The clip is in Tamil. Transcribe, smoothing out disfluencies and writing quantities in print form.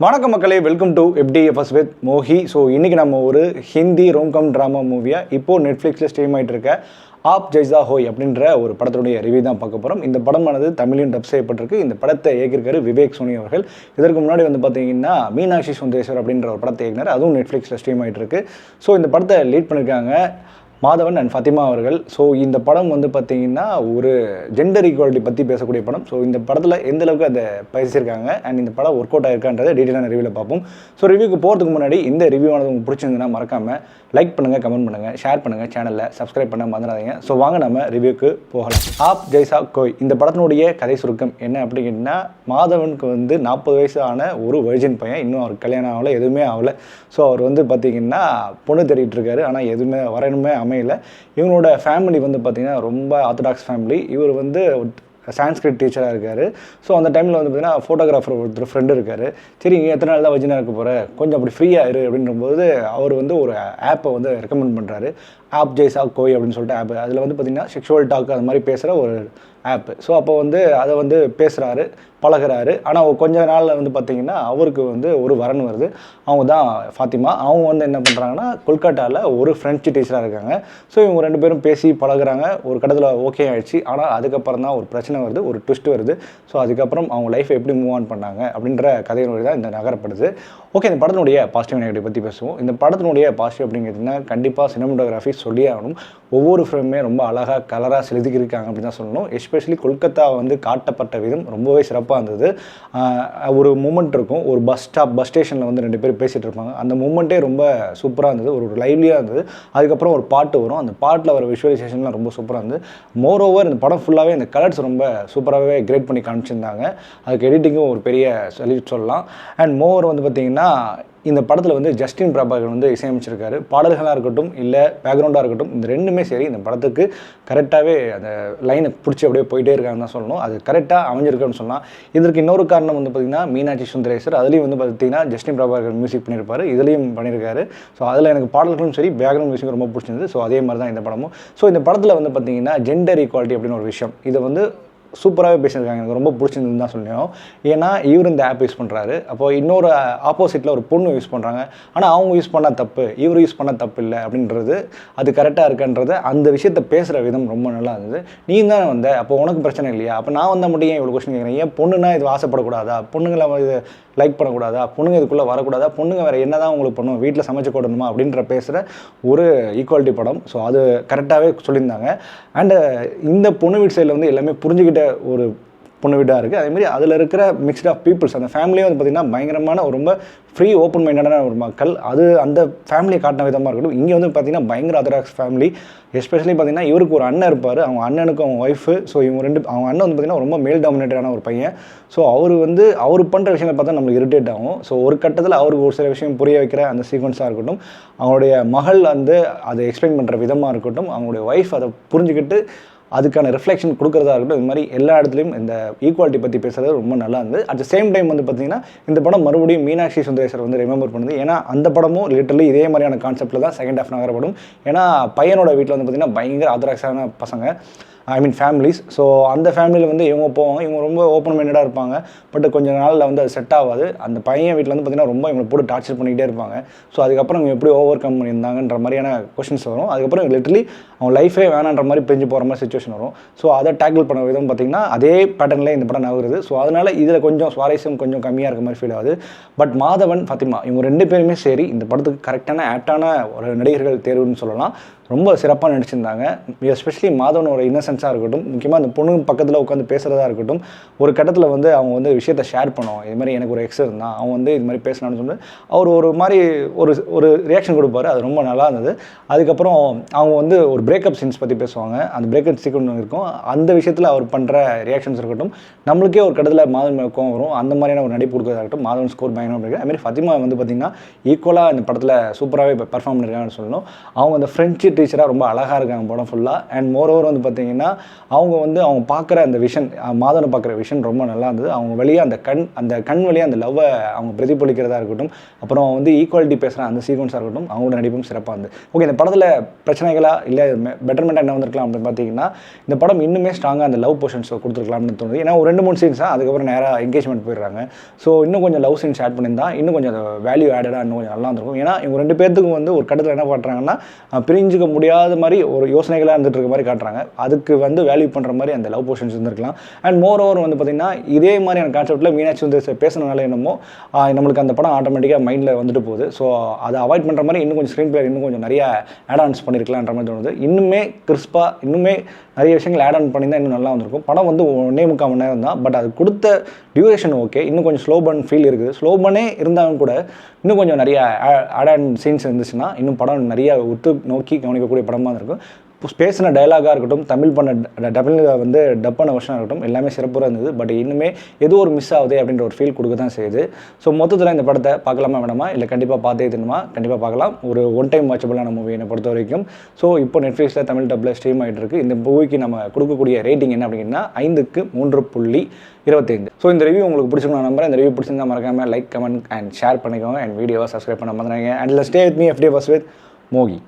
வணக்கம் மக்களே, welcome to FDFS with Mohi. So இன்றைக்கி நம்ம ஒரு ஹிந்தி ரோம்கம் ட்ராமா மூவியாக இப்போது நெட்ஃப்ளிக்ஸில் ஸ்ட்ரீம் ஆகிட்டு இருக்க ஆப் ஜெய்சா ஹோய் அப்படின்ற ஒரு படத்தினுடைய ரிவ்யூ தான் பார்க்க போகிறோம். இந்த படமானது தமிழிலும் டப் செய்யப்பட்டிருக்கு. இந்த படத்தை இயக்கியிருக்காரு விவேக் சோனி அவர்கள். இதற்கு முன்னாடி வந்து பார்த்தீங்கன்னா மீனாட்சி சுந்தரேஸ்வர் அப்படின்ற ஒரு படத்தை இயக்கினார். அதுவும் நெட்ஃப்ளிக்ஸில் ஸ்ட்ரீம் ஆகிட்டு இருக்கு. ஸோ இந்த படத்தை லீட் பண்ணியிருக்காங்க மாதவன் அண்ட் ஃபாத்திமா அவர்கள். ஸோ இந்த படம் வந்து பார்த்திங்கன்னா ஒரு ஜெண்டர் ஈக்குவாலிட்டி பற்றி பேசக்கூடிய படம். ஸோ இந்த படத்தில் எந்த அளவுக்கு அதை பேசியிருக்காங்க அண்ட் இந்த படம் ஒர்க் அவுட் ஆகிருக்கான்றதை டீட்டெயிலான ரிவ்யூவில் பார்ப்போம். ஸோ ரிவ்யூக்கு போகிறதுக்கு முன்னாடி இந்த ரிவ்யூவானது உங்களுக்கு பிடிச்சிருந்ததுன்னா மறக்காமல் லைக் பண்ணுங்கள், கமெண்ட் பண்ணுங்கள், ஷேர் பண்ணுங்கள், சேனலில் சப்ஸ்கிரைப் பண்ண மறந்துடாதீங்க. ஸோ வாங்க நம்ம ரிவ்யூக்கு போகலாம். ஆப் ஜெய்சா கோய் இந்த படத்தினுடைய கதை சுருக்கம் என்ன அப்படின்னா, மாதவனுக்கு வந்து 40 வயசு ஆன ஒரு வெர்ஜின் பையன். இன்னும் அவர் கல்யாணம் ஆகலை, எதுவுமே ஆகலை. ஸோ அவர் வந்து பார்த்திங்கன்னா பொண்ணு தேடிட்டு இருக்காரு. ஆனால் எதுவுமே வரணுமே அமையல. இவங்களோட ஃபேமிலி வந்து பார்த்திங்கன்னா ரொம்ப ஆர்த்தடாக்ஸ் ஃபேமிலி. இவர் வந்து சான்ஸ்கிரிட் டீச்சராக இருக்கார். ஸோ அந்த டைமில் வந்து பார்த்திங்கன்னா ஃபோட்டோகிராஃபர் ஒருத்தர் ஃப்ரெண்டு இருக்கார். சரி, இங்கே எத்தனை நாள் தான் வர்ஜினாக இருக்க போகிற, கொஞ்சம் அப்படி ஃப்ரீயாக இரு அப்படின்றபோது அவர் வந்து ஒரு ஆப்பை வந்து ரெக்கமெண்ட் பண்ணுறாரு. ஆப் ஜெய்சா கோய் அப்படின்னு சொல்லிட்டு ஆப்பு. அதில் வந்து பார்த்திங்கன்னா செக்ஷுவல் டாக் அது மாதிரி பேசுகிற ஒரு ஆப்பு. ஸோ அப்போ வந்து அதை வந்து பேசுகிறாரு, பழகிறாரு. ஆனால் கொஞ்ச நாளில் வந்து பார்த்திங்கன்னா அவருக்கு வந்து ஒரு வரன் வருது. அவங்க தான் ஃபாத்திமா. அவங்க வந்து என்ன பண்ணுறாங்கன்னா கொல்கட்டாவில் ஒரு ஃப்ரெஞ்சு டீச்சராக இருக்காங்க. ஸோ இவங்க 2 பேரும் பேசி பழகிறாங்க. ஒரு கட்டத்தில் ஓகே ஆகிடுச்சு. ஆனால் அதுக்கப்புறம் தான் ஒரு பிரச்சனை வருது, ஒரு ட்விஸ்ட் வருது. ஸோ அதுக்கப்புறம் அவங்க லைஃப்பை எப்படி மூவ் ஆன் பண்ணாங்க அப்படின்ற கதையினுடைய தான் இந்த நகரப்படுது. ஓகே, இந்த படத்தினுடைய பாசிட்டிவ் நெகட்டிவ் பற்றி பேசுவோம். இந்த படத்தினுடைய பாசிட்டிவ் அப்படிங்கிறதுனா கண்டிப்பாக சினிமாட்டோகிராஃபி சொல்லியே ஆகணும். ஒவ்வொரு ஃப்ரேமே ரொம்ப அழகாக கலராக செலுத்திக்கிருக்காங்க அப்படின்னு தான் சொல்லணும். எஸ்பெஷலி கொல்கத்தா வந்து காட்டப்பட்ட விதம் ரொம்பவே சிறப்பாக இருந்தது. ஒரு மூமெண்ட் இருக்கும், ஒரு பஸ் ஸ்டேஷனில் வந்து 2 பேர் பேசிகிட்டு இருப்பாங்க. அந்த மூமெண்ட்டே ரொம்ப சூப்பராக இருந்தது, ஒரு லைவ்லியாக இருந்தது. அதுக்கப்புறம் ஒரு பாட்டு வரும், அந்த பாட்டில் வர விஷுவலைசேஷன்லாம் ரொம்ப சூப்பராக இருந்தது. மோரோவர் இந்த படம் ஃபுல்லாகவே இந்த கலர்ஸ் ரொம்ப சூப்பராகவே கிரேட் பண்ணி காமிச்சிருந்தாங்க. அதுக்கு எடிட்டிங்கும் ஒரு பெரிய சொல்லலாம். அண்ட் மோரோவர் வந்து பார்த்திங்கன்னா இந்த படத்தில் வந்து ஜஸ்டின் பிரபாகர் வந்து இசையமைச்சிருக்காரு. பாடல்களாக இருக்கட்டும் இல்லை பேக்ரவுண்டாக இருக்கட்டும், இந்த 2மே சரி இந்த படத்துக்கு கரெக்டாகவே அந்த லைனை பிடிச்சி அப்படியே போயிட்டே இருக்காங்கன்னு தான் சொல்லணும். அது கரெக்டாக அமைஞ்சிருக்குன்னு சொல்லலாம். இதற்கு இன்னொரு காரணம் வந்து பார்த்திங்கன்னா மீனாட்சி சுந்தரேஸ்வர். அதுலேயும் வந்து பார்த்திங்கன்னா ஜஸ்டின் பிரபாகர் மியூசிக் பண்ணியிருப்பார், இதுலேயும் பண்ணியிருக்காரு. ஸோ அதில் எனக்கு பாடல்களும் சரி பேக்ரவுண்ட் மியூசிக் ரொம்ப பிடிச்சிருந்தது. ஸோ அதே மாதிரி தான் இந்த படமும். ஸோ இந்த படத்தில் வந்து பார்த்திங்கன்னா ஜெண்டர் ஈக்குவாலிட்டி அப்படின்னு ஒரு விஷயம், இதை வந்து சூப்பராகவே பேசியிருக்காங்க. எனக்கு ரொம்ப பிடிச்சிருந்துன்னு தான் சொல்லணும். ஏன்னா இவர் இந்த ஆப் யூஸ் பண்ணுறாரு, அப்போது இன்னொரு ஆப்போசிட்டில் ஒரு பொண்ணு யூஸ் பண்ணுறாங்க. ஆனால் அவங்க யூஸ் பண்ணால் தப்பு, இவர் யூஸ் பண்ணால் தப்பு இல்லை அப்படின்றது, அது கரெக்டாக இருக்குன்றது அந்த விஷயத்தை பேசுகிற விதம் ரொம்ப நல்லா இருந்தது. நீ தான் வந்த, அப்போ உனக்கு பிரச்சனை இல்லையா, அப்போ நான் வந்தால் மட்டும் ஏன் இவ்வளோ கொஸ்டின் கேட்குறேன், ஏன் பொண்ணுன்னா இது ஆசைப்படக்கூடாதா, பொண்ணுங்களை இது லைக் பண்ணக்கூடாதா, பொண்ணுங்க இதுக்குள்ளே வரக்கூடாதா, பொண்ணுங்க வேறு என்ன தான் உங்களுக்கு பண்ணும், வீட்டில் சமைச்சு கொடுணுமா அப்படின்ற பேசுகிற ஒரு ஈக்குவாலிட்டி படம். ஸோ அது கரெக்டாகவே சொல்லியிருந்தாங்க. அண்டு இந்த பொண்ணு வீட்டு சைடில் வந்து எல்லாமே புரிஞ்சுக்கிட்ட ஒரு பொண்ணு வீடாக இருக்குது. அதேமாதிரி அதில் இருக்கிற மிக்ஸ்ட் ஆஃப் பீப்புள்ஸ், அந்த ஃபேமிலியே வந்து பார்த்திங்கன்னா பயங்கரமான ஒரு ரொம்ப ஃப்ரீ ஓப்பன் மைண்டடான ஒரு மக்கள். அது அந்த ஃபேமிலியை காட்டின விதமாக இருக்கட்டும். இங்கே வந்து பார்த்திங்கன்னா பயங்கர ஆர்த்தடாக்ஸ் ஃபேமிலி. எஸ்பெஷலி பார்த்திங்கன்னா இவருக்கு ஒரு அண்ணன் இருப்பார், அவங்க அண்ணனுக்கும் அவங்க ஒய்ஃபு. ஸோ இவங்க அவங்க அண்ணன் வந்து பார்த்திங்கன்னா ரொம்ப மேல் டாமினேட்டடான ஒரு பையன். ஸோ அவர் பண்ணுற விஷயங்களை பார்த்தா நம்மளுக்கு இரிட்டேட் ஆகும். ஸோ ஒரு கட்டத்தில் அவருக்கு ஒரு சில விஷயம் புரிய வைக்கிற அந்த சீக்வன்ஸாக இருக்கட்டும், அவங்களுடைய மகள் வந்து அதை எக்ஸ்பிளைன் பண்ணுற விதமாக இருக்கட்டும், அவங்களுடைய ஒய்ஃப் அதை புரிஞ்சுக்கிட்டு அதுக்கான ரிஃப்ளெக்ஷன் கொடுக்குறதா இருக்கட்டும், இது மாதிரி எல்லா இடத்துலையும் இந்த ஈக்குவாலிட்டி பற்றி பேசுகிறது ரொம்ப நல்லா இருந்தது. அட் த சேம் டைம் வந்து பார்த்திங்கன்னா இந்த படம் மறுபடியும் மீனாட்சி சுந்தரேஸ்வர் வந்து ரிமெம்பர் பண்ணுது. ஏன்னா அந்த படமும் லிட்டரலி இதே மாதிரியான கான்செப்ட்டில் தான் செகண்ட் ஹாஃப் நகரப்படும். ஏன்னா பையனோட வீட்டில் வந்து பார்த்திங்கன்னா பயங்கர ஆர்த்தடாக்ஸான பசங்க, ஃபேமிலிஸ். ஸோ அந்த ஃபேமிலியில் வந்து இவங்க போவாங்க, இவங்க ரொம்ப ஓப்பன் மைண்டடாக இருப்பாங்க. பட் கொஞ்சம் நாளில் வந்து அது செட் ஆகாது. அந்த பையன் வீட்டில் வந்து பார்த்திங்கன்னா ரொம்ப இவங்களை போட்டு டார்ச்சர் பண்ணிக்கிட்டே இருப்பாங்க. ஸோ அதுக்கப்புறம் இவங்க எப்படி ஓவர் கம் பண்ணியிருந்தாங்கன்ற மாதிரியான கொஷின்ஸ் வரும். அதுக்கப்புறம் லிட்டரலி அவங்க லைஃபே வேணான்ற மாதிரி பிரிஞ்சு போகிற மாதிரி சுச்சுவேஷன் வரும். ஸோ அதை டேக்கிள் பண்ண விதம் பார்த்திங்கன்னா அதே பேட்டர்னில் இந்த படம் நகருது. ஸோ அதனால் இதில் கொஞ்சம் சுவாரஸ்யம் கொஞ்சம் கம்மியாக இருக்க மாதிரி ஃபீல் ஆகுது. பட் மாதவன், ஃபாத்திமா இவங்க 2 பேருமே சரி இந்த படத்துக்கு கரெக்டான ஆப்டான ஒரு நடிகர்கள் தேர்வுன்னு சொல்லலாம். ரொம்ப சிறப்பாக நடிச்சிருந்தாங்க. எஸ்பெஷலி மாதவனோட இன்னசென்ஸாக இருக்கட்டும், முக்கியமாக அந்த பொண்ணு பக்கத்தில் உட்காந்து பேசுகிறதா இருக்கட்டும். ஒரு கட்டத்தில் வந்து அவங்க வந்து விஷயத்தை ஷேர் பண்ணுவோம், இது மாதிரி எனக்கு ஒரு எக்ஸ் இருந்தான், அவன் வந்து இது மாதிரி பேசினான்னு சொல்லி அவர் ஒரு மாதிரி ஒரு ரியாக்ஷன் கொடுப்பாரு. அது ரொம்ப நல்லா இருந்தது. அதுக்கப்புறம் அவங்க வந்து ஒரு பிரேக்கப் சீன்ஸ் பற்றி பேசுவாங்க. அந்த பிரேக்கப் சீக்வன்ஸ் இருக்கும். அந்த விஷயத்தில் அவர் பண்ணுற ரியாக்ஷன்ஸ் இருக்கட்டும், நம்மளுக்கே ஒரு கட்டத்தில் மாதவன் மேற்கும் வரும். அந்த மாதிரியான ஒரு நடிப்பு கொடுக்குறதா இருக்கட்டும், மாதவன் ஸ்கோர் பயங்கரமாக இருக்குது. அதுமாதிரி ஃபாத்திமா வந்து பார்த்திங்கன்னா ஈக்குவலாக இந்த படத்தில் சூப்பராகவே பர்ஃபார்ம் பண்ணியிருக்காங்கன்னு சொல்லணும். அவங்க அந்த ஃப்ரெண்ட்ஷிப் டீச்சராக ரொம்ப அழகாக இருக்காங்க படம் ஃபுல்லாக. அண்ட் மோரோவர் வந்து பார்த்தீங்கன்னா அவங்க பார்க்குற அந்த விஷன், மாதவனை பார்க்குற விஷன் ரொம்ப நல்லா இருந்தது. அவங்க வழியாக அந்த கண் வழியாக அந்த லவ்வை அவங்க பிரதிபலிக்கிறதா இருக்கட்டும், அப்புறம் வந்து ஈக்குவாலிட்டி பேசுகிற அந்த சீக்வன்ஸாக இருக்கட்டும், அவங்களோட நடிப்பும் சிறப்பாக இருந்தது. ஓகே, இந்த படத்தில் பிரச்சனைகளாக இல்லை பெட்டர்மெண்ட்டாக என்ன வந்திருக்கலாம் அப்படின்னு பார்த்தீங்கன்னா, இந்த படம் இன்னுமே ஸ்ட்ராங்காக அந்த லவ் போர்ஷன்ஸ் கொடுத்துருக்கலாம்னு தோணுது. ஏன்னா ஒரு 2-3 சீன்ஸ் தான், அதுக்கப்புறம் நேராக என்கேஜ்மெண்ட் போயிடுறாங்க. ஸோ இன்னும் கொஞ்சம் லவ் சீன்ஸ் ஆட் பண்ணியிருந்தா இன்னும் கொஞ்சம் வேல்யூ ஆடடாக இன்னும் கொஞ்சம் நல்லா இருந்திருக்கும். ஏன்னா இவங்க 2 பேர்த்துக்கும் வந்து ஒரு கட்டத்தில் என்ன பண்ணுறாங்கன்னா, பிரிஞ்சுக்க முடியாத மாதிரி ஒரு யோசனைகளாக இருந்துட்டு இருக்க மாதிரி காட்டுறாங்க. அதுக்கு வந்து வேல்யூ பண்ணுற மாதிரி அந்த லவ் போர்ஷன்ஸ் இருந்திருக்கலாம். அண்ட் மோர் ஓவர் வந்து பார்த்திங்கன்னா, இதே மாதிரியான கான்செப்ட்டில் மீனாட்சி வந்து பேசுனதுனால என்னமோ நம்மளுக்கு அந்த படம் ஆட்டோமேட்டிக்காக மைண்டில் வந்துட்டு போகுது. ஸோ அதை அவாய்ட் பண்ணுற மாதிரி இன்னும் கொஞ்சம் ஸ்க்ரீன் பிளே இன்னும் கொஞ்சம் நிறைய ஆட் ஆன்ஸ் பண்ணியிருக்கலான்ற மாதிரி தோணுது. இன்னுமே கிறிஸ்பாக இன்னுமே நிறைய விஷயங்கள் ஆட் ஆன் பண்ணியிருந்தால் இன்னும் நல்லா வந்திருக்கும். படம் வந்து 1.25 மணி நேரம் தான். பட் அது கொடுத்த டியூரேஷன் ஓகே, இன்னும் கொஞ்சம் ஸ்லோ பர்ன் ஃபீல் இருக்குது. ஸ்லோ பர்னே இருந்தாலும் கூட இன்னும் கொஞ்சம் நிறைய ஆட் ஆன் சீன்ஸ் இருந்துச்சுன்னா இன்னும் படம் நிறைய உத்து நோக்கி கவனிக்கக்கூடிய படமாக இருக்கும். பேசின டைலாகாக இருக்கட்டும், தமிழில் வந்து டப் பண்ண வருஷனாக இருக்கட்டும், எல்லாமே சிறப்பாக இருந்தது. பட் இன்னுமே ஏதோ ஒரு மிஸ் ஆகுது அப்படின்ற ஒரு ஃபீல் கொடுக்க தான் செய்யுது. ஸோ மொத்தத்தில் இந்த படத்தை பார்க்கலாமா வேணாமா, இல்லை கண்டிப்பாக பார்த்தே தரணுமா? கண்டிப்பாக பார்க்கலாம். ஒரு ஒன் டைம் வாட்சபிளான மூவி என்னை பொறுத்த வரைக்கும். ஸோ இப்போ நெட்ஃப்ளிக்ஸில் தமிழ் டப்பில் ஸ்ட்ரீம் ஆகிட்டு இருக்குது. இந்த மூவிக்கு நம்ம கொடுக்கக்கூடிய ரேட்டிங் என்ன அப்படின்னா 5க்கு 3.25. ஸோ இந்த ரிவ்யூ உங்களுக்கு பிடிச்சிருக்கணும் நான் நம்புறேன். இந்த ரிவ்யூ பிடிச்சிருந்தா மறக்காமல் லைக், கமெண்ட் அண்ட் ஷேர் பண்ணிக்கோங்க. அண்ட் வீடியோவை சப்ஸ்கிரைப் பண்ண மறந்துடுங்க. And stay with me FD Bus with மோகி.